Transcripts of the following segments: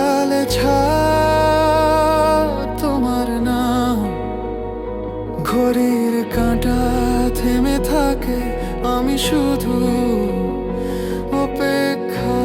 দেয়ালে ছাপ তোমার নাম, ঘড়ির কাঁটা থেমে থাকে, আমি শুধু অপেক্ষা।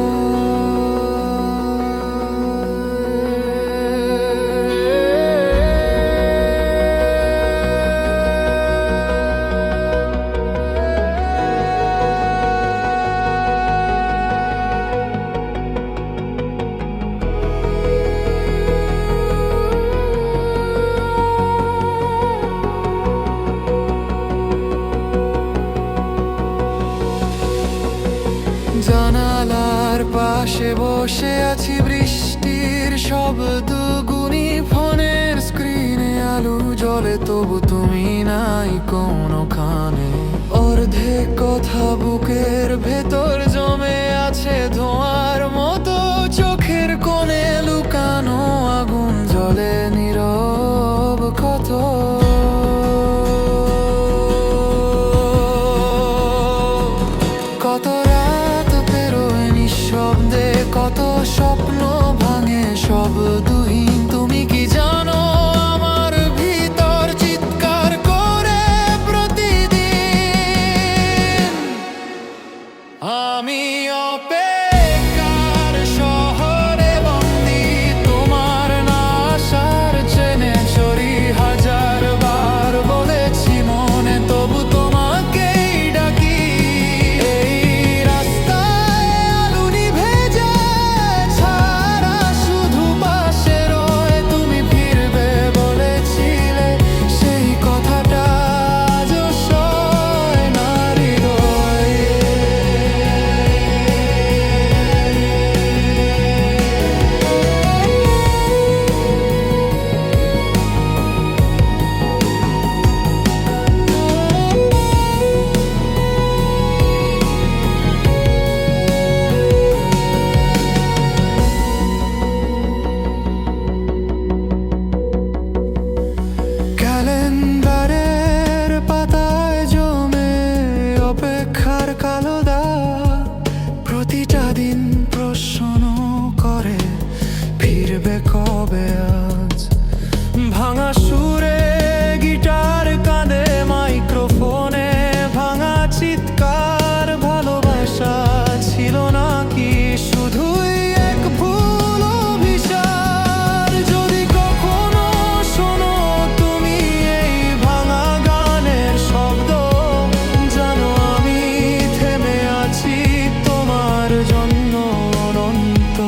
জানালার পাশে বসে আছি, বৃষ্টির শব্দ গুনি, ফোনের স্ক্রিনে আলো জ্বলে, তবু তুমি নাই কোনোখানে। অর্ধেক কথা বুকের ভেতর জমে আছে ধোঁয়ার মতো, চোখের কোণে লুকানো আগুন জ্বলে নীরব ক্ষত। কত রাত পেরোয় নিঃশব্দে, কত স্বপ্ন ভাঙে শব্দহীন। তুমি কি জানো আমার ভিতর চিৎকার করে প্রতিদিন? আমি অপেক্ষার শহরে বন্দি, তোমার না আসার চেনে চড়ি। হাজার বার বলেছি মনে, তবু তোমাকেই ডাকি। এই রাস্তায় আলো নিভে যায়, ছাড়া শুধু পাশে রয়। তুমি ফিরবে বলেছিলে, সেই কথাটা আজও সয় না হৃদয়ে। ক্যালেন্ডারের পাতায় জমে অপেক্ষার কালো দাগ, প্রতিটা দিন প্রশ্ন করে ফিরবে কবে আজ। ভাঙা সুরে গিটার কাঁদে, মাইক্রোফোনে ভাঙা চিৎকার। ভালোবাসা ছিল নাকি শুধুই এক ভুল অভিসার? যদি কখনো শোনো তুমি এই ভাঙা গানের শব্দ, জানো আমি থেমে আছি তোমার জন্য অনন্ত।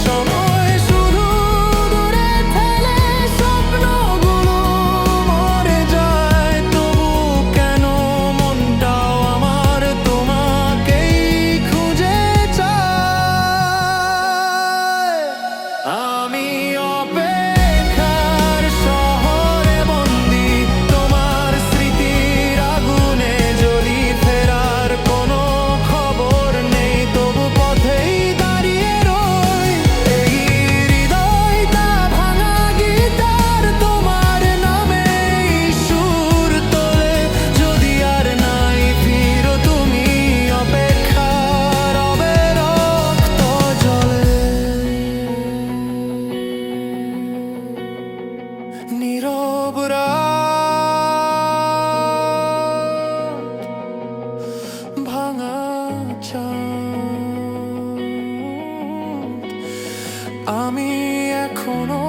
সময় শুধু দূরে ঠেলে স্বপ্নগুলো মরে যায়, তবু কেন মনটাও আমার তোমাকেই খুঁজে চায়। আমি অপেক্ষার শহরে বন্দি, তোমার স্মৃতির আগুনে জ্বলি। ফেরার কোনো খবর নেই, তবু পথেই দাঁড়িয়ে রই। এই হৃদয়টা ভাঙা গিটার তোমার নামে সুর তোলে। যদি আর নাই ফিরো তুমি, অপেক্ষার রবে রক্ত জলে। নীরব রাত, ভাঙা চাঁদ, আমি এখনো